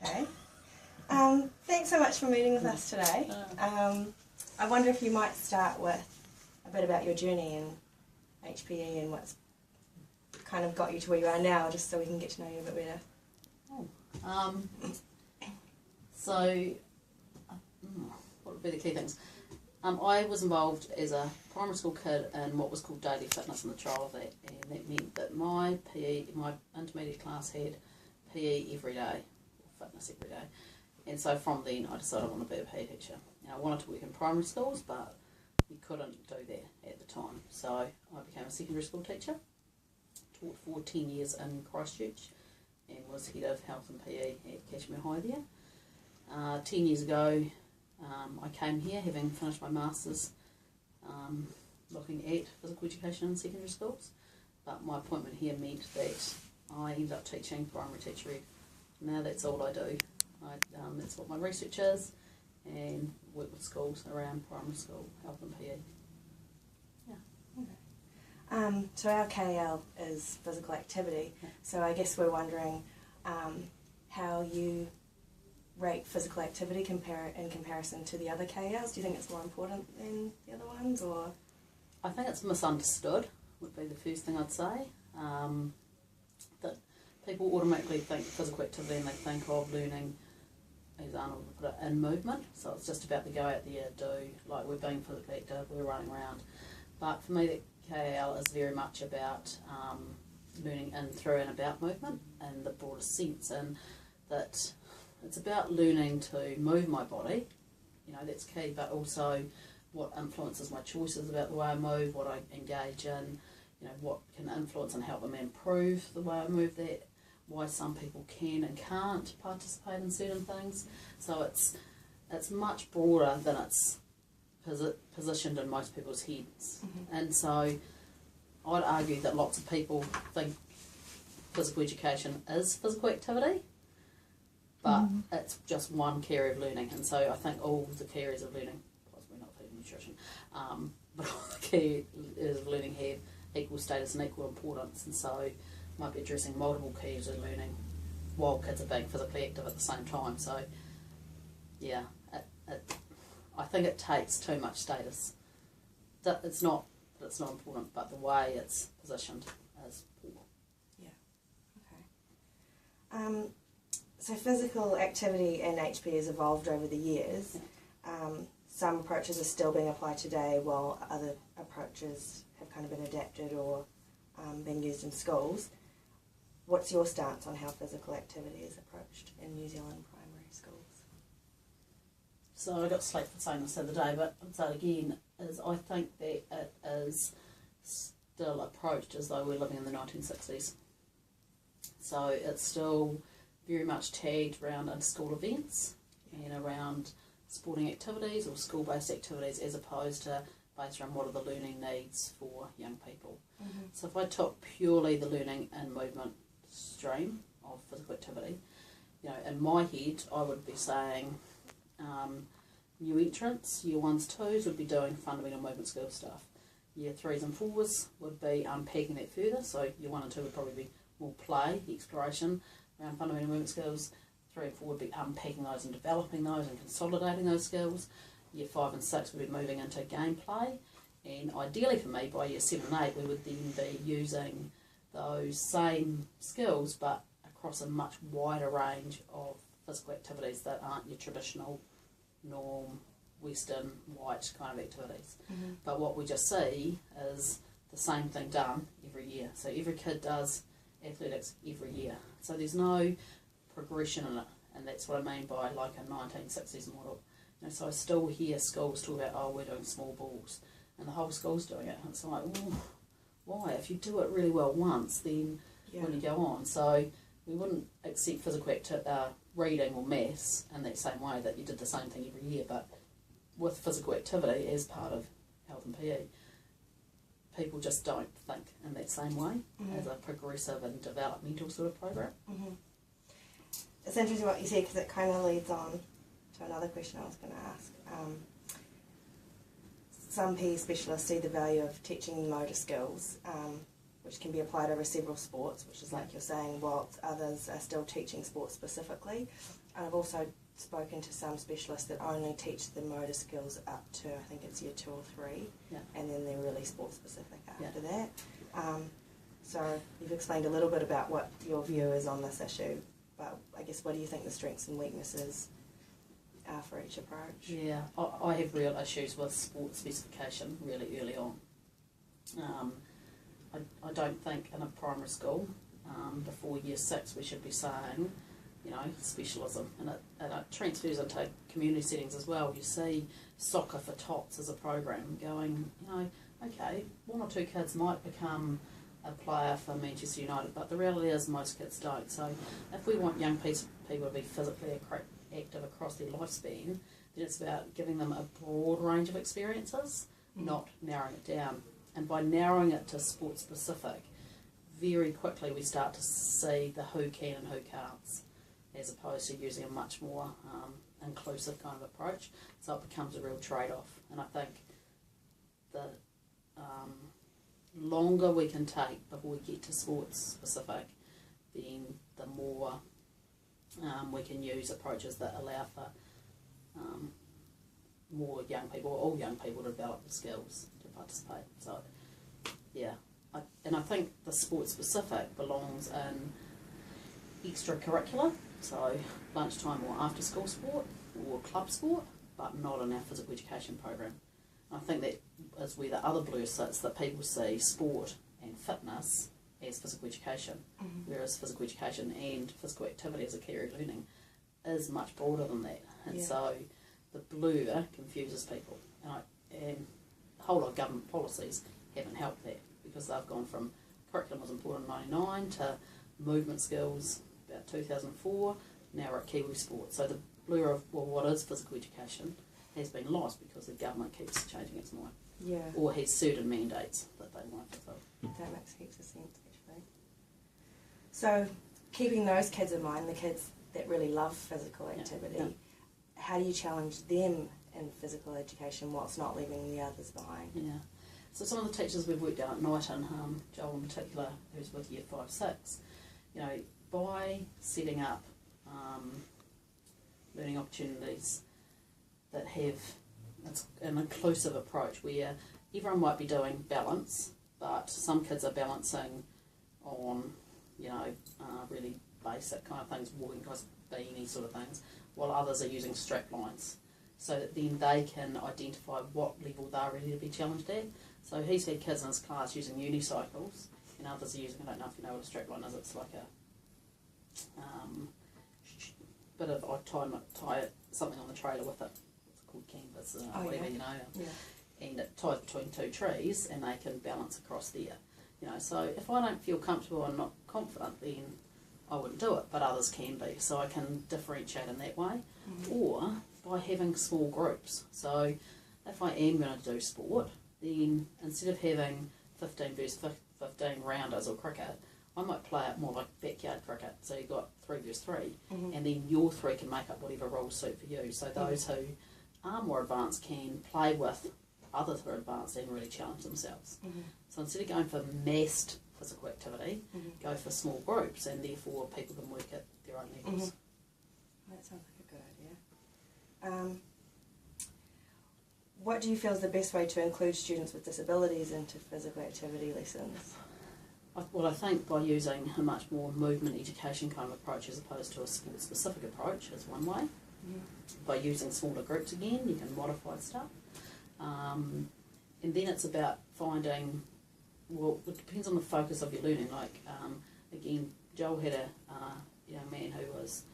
Okay. Thanks so much for meeting with us today. I wonder if you might start with a bit about your journey in HPE and what's kind of got you to where you are now, just so we can get to know you a bit better. What would be the key things? I was involved as a primary school kid in what was called daily fitness in the trial of that, and that meant that my intermediate class had PE every day, or fitness every day, and so from then I decided I want to be a PE teacher. Now, I wanted to work in primary schools, but we couldn't do that at the time, so I became a secondary school teacher, taught for 10 years in Christchurch, and was head of health and PE at Cashmere High there. 10 years ago, I came here having finished my Masters looking at physical education in secondary schools, but my appointment here meant that I ended up teaching primary teacher ed. Now that's all I do. That's what my research is, and work with schools around primary school health and PE. Yeah. Okay. So our KL is physical activity, so I guess we're wondering how you rate physical activity in comparison to the other KLs. Do you think it's more important than the other ones, or? I think it's misunderstood, would be the first thing I'd say. That people automatically think physical activity and they think of learning, as Arnold would put it, in movement. So it's just about to go out there, do, like we're being physically active, we're running around. But for me, the KL is very much about learning in, through and about movement in the broadest sense, and that it's about learning to move my body, that's key, but also what influences my choices about the way I move, what I engage in, what can influence and help me improve the way I move that, why some people can and can't participate in certain things. So it's much broader than it's positioned in most people's heads. Mm-hmm. And so I'd argue that lots of people think physical education is physical activity, but it's just one key area of learning, and so I think all the key areas of learning, possibly not food and nutrition, but all the key areas of learning have equal status and equal importance, and so might be addressing multiple key areas of learning while kids are being physically active at the same time. So yeah, I think it takes too much status. It's not important, but the way it's positioned is poor. Yeah. Okay. So physical activity in HP has evolved over the years. Some approaches are still being applied today, while other approaches have kind of been adapted or being used in schools. What's your stance on how physical activity is approached in New Zealand primary schools? So I got slack for saying this the other day, but I'd say it again, is I think that it is still approached as though we're living in the 1960s. So it's still very much tagged around in-school events and around sporting activities or school-based activities, as opposed to based around what are the learning needs for young people. Mm-hmm. So if I took purely the learning and movement stream of physical activity, in my head I would be saying new entrants, year 1s, 2s would be doing fundamental movement skill stuff. Year 3s and 4s would be unpacking that further, so year 1 and 2 would probably be more play, exploration around fundamental movement skills. 3 and 4 would be unpacking those and developing those and consolidating those skills. Year 5 and 6 would be moving into gameplay, and ideally for me by year 7 and 8 we would then be using those same skills but across a much wider range of physical activities that aren't your traditional norm, Western, white kind of activities. Mm-hmm. But what we just see is the same thing done every year. So every kid does athletics every year. So there's no progression in it, and that's what I mean by like a 1960s model. So I still hear schools talk about, we're doing small balls, and the whole school's doing it. And it's like, well, why? If you do it really well once, then when you go on. So we wouldn't accept physical reading or maths in that same way that you did the same thing every year, but with physical activity as part of health and PE, people just don't think in that same way as a progressive and developmental sort of program. Mm-hmm. It's interesting what you said, because it kind of leads on to another question I was going to ask. Some PE specialists see the value of teaching motor skills, which can be applied over several sports, which is like you're saying, while others are still teaching sports specifically. And I've also spoken to some specialists that only teach the motor skills up to, I think it's year 2 or 3, and then they're really sport specific after that. So you've explained a little bit about what your view is on this issue, but I guess what do you think the strengths and weaknesses are for each approach? Yeah, I have real issues with sport specification really early on. I don't think in a primary school, before year 6, we should be saying, you know, specialism, and it transfers into community settings as well. You see soccer for tots as a program going, you know, okay, 1 or 2 kids might become a player for Manchester United, but the reality is most kids don't. So if we want young people to be physically active across their lifespan, then it's about giving them a broad range of experiences, not narrowing it down. And by narrowing it to sport specific, very quickly we start to see the who can and who can'ts, as opposed to using a much more inclusive kind of approach. So it becomes a real trade-off. And I think the longer we can take before we get to sports specific, then the more we can use approaches that allow for more young people, or all young people, to develop the skills to participate. So, yeah, I think the sport specific belongs in extracurricular, so lunchtime or after school sport or club sport, but not in our physical education program. I think that is where the other blur sits, that people see sport and fitness as physical education, whereas physical education and physical activity as a key area of learning is much broader than that. And so the blur confuses people. And a whole lot of government policies haven't helped that, because they've gone from curriculum was important in 1999 to movement skills about 2004, now we're at Kiwi sport. So the blur of, well, what is physical education has been lost because the government keeps changing its mind. Yeah. Or has certain mandates that they want to fulfill. That makes heaps of sense, actually. So, keeping those kids in mind, the kids that really love physical activity, how do you challenge them in physical education whilst not leaving the others behind? Yeah. So some of the teachers we've worked out at Knighton, Joel in particular, who's with year 5, 6, you know, by setting up learning opportunities that have an inclusive approach where everyone might be doing balance, but some kids are balancing on, you know, really basic kind of things, walking across beanie sort of things, while others are using strap lines, so that then they can identify what level they're ready to be challenged at. So he's had kids in his class using unicycles, and others are using, I don't know if you know what a strap line is, it's like a bit of, I tie something on the trailer with it, it's called canvas, whatever, you know, and it ties between 2 trees and they can balance across there. You know, so if I don't feel comfortable and not confident, then I wouldn't do it, but others can be, so I can differentiate in that way. Or by having small groups. So if I am going to do sport, then instead of having 15 versus 15 rounders or cricket, I might play it more like backyard cricket. So you've got 3 versus 3, and then your 3 can make up whatever rules suit for you. So those who are more advanced can play with others who are advanced and really challenge themselves. So instead of going for massed physical activity, go for small groups, and therefore people can work at their own levels. That sounds like a good idea. What do you feel is the best way to include students with disabilities into physical activity lessons? Well, I think by using a much more movement education kind of approach as opposed to a sport-specific approach is one way. By using smaller groups again, you can modify stuff. And then it's about finding, well, it depends on the focus of your learning. Like, again, Joel had a young man who was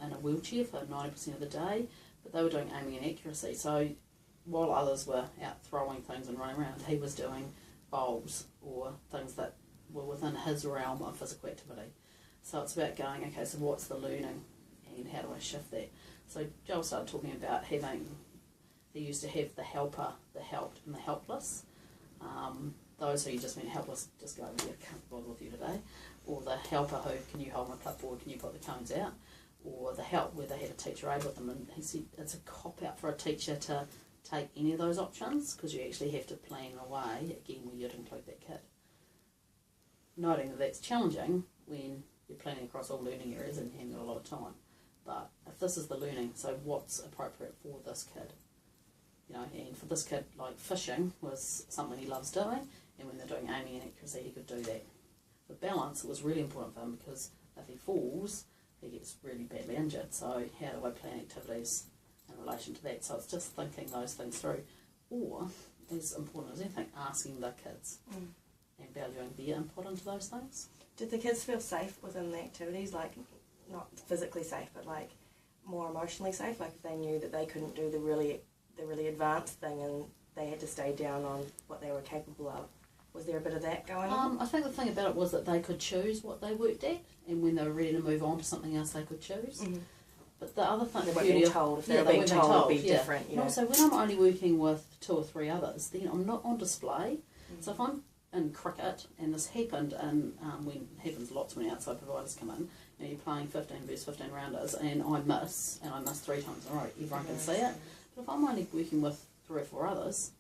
in a wheelchair for 90% of the day, but they were doing aiming and accuracy. So while others were out throwing things and running around, he was doing bowls or things that were within his realm of physical activity. So it's about going, okay, so what's the learning and how do I shift that? So Joel started talking about having, he used to have the helper, the helped and the helpless. Those who you just meant helpless, just go over here, can't bother with you today. Or the helper who, can you hold my clipboard, can you put the cones out? Or the help where they had a teacher aid with them, and he said it's a cop out for a teacher to take any of those options, because you actually have to plan a way, again, where you'd include that kid. noting that that's challenging when you're planning across all learning areas and you haven't got a lot of time. But if this is the learning, so what's appropriate for this kid? You know, and for this kid, like fishing was something he loves doing, and when they're doing aiming and accuracy, he could do that. For balance, it was really important for him because if he falls, he gets really badly injured. So how do I plan activities in relation to that? So it's just thinking those things through. Or, as important as anything, asking the kids and valuing their input into those things. Did the kids feel safe within the activities? Like, not physically safe, but like more emotionally safe? Like if they knew that they couldn't do the really advanced thing and they had to stay down on what they were capable of. Was there a bit of that going on? I think the thing about it was that they could choose what they worked at, and when they were ready to move on to something else, they could choose. But the other thing, They weren't being told. If they were being told, it'd be different. And also, when I'm only working with 2 or 3 others, then I'm not on display. So if I'm in cricket, and this happened, and when it happens lots when outside providers come in, you know, you're playing 15 versus 15 rounders, and I miss 3 times in a row, everyone can see it. But if I'm only working with 3 or 4 others,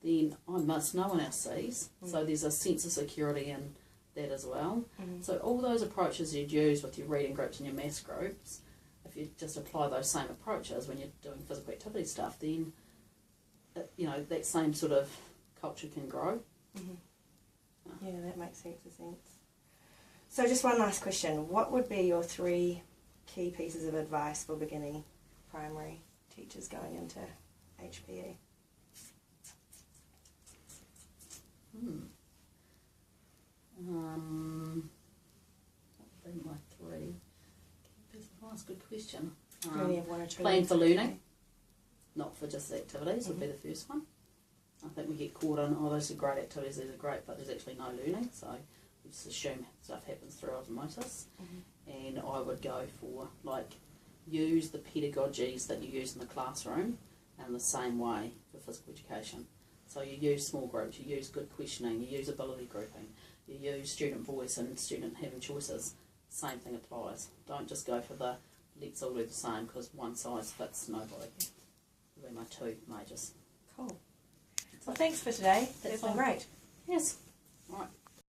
then I miss, no one else sees. So there's a sense of security in that as well. So all those approaches you'd use with your reading groups and your maths groups, if you just apply those same approaches when you're doing physical activity stuff, then you know, that same sort of culture can grow. Yeah, that makes heaps of sense. So just one last question. What would be your 3 key pieces of advice for beginning primary teachers going into HPE? What would be my 3 key pieces of advice? Good question. Do you only have 1 or 2? Plan for learning, not for just activities, would be the first one. I think we get caught in, oh, those are great activities, these are great, but there's actually no learning, so we just assume stuff happens through osmosis. And I would go for, like, use the pedagogies that you use in the classroom in the same way for physical education. So you use small groups, you use good questioning, you use ability grouping, you use student voice and student having choices. Same thing applies. Don't just go for the let's all do the same, because one size fits nobody. Those are my 2 majors. Cool. Well, thanks for today. It's been great. Yes. All right.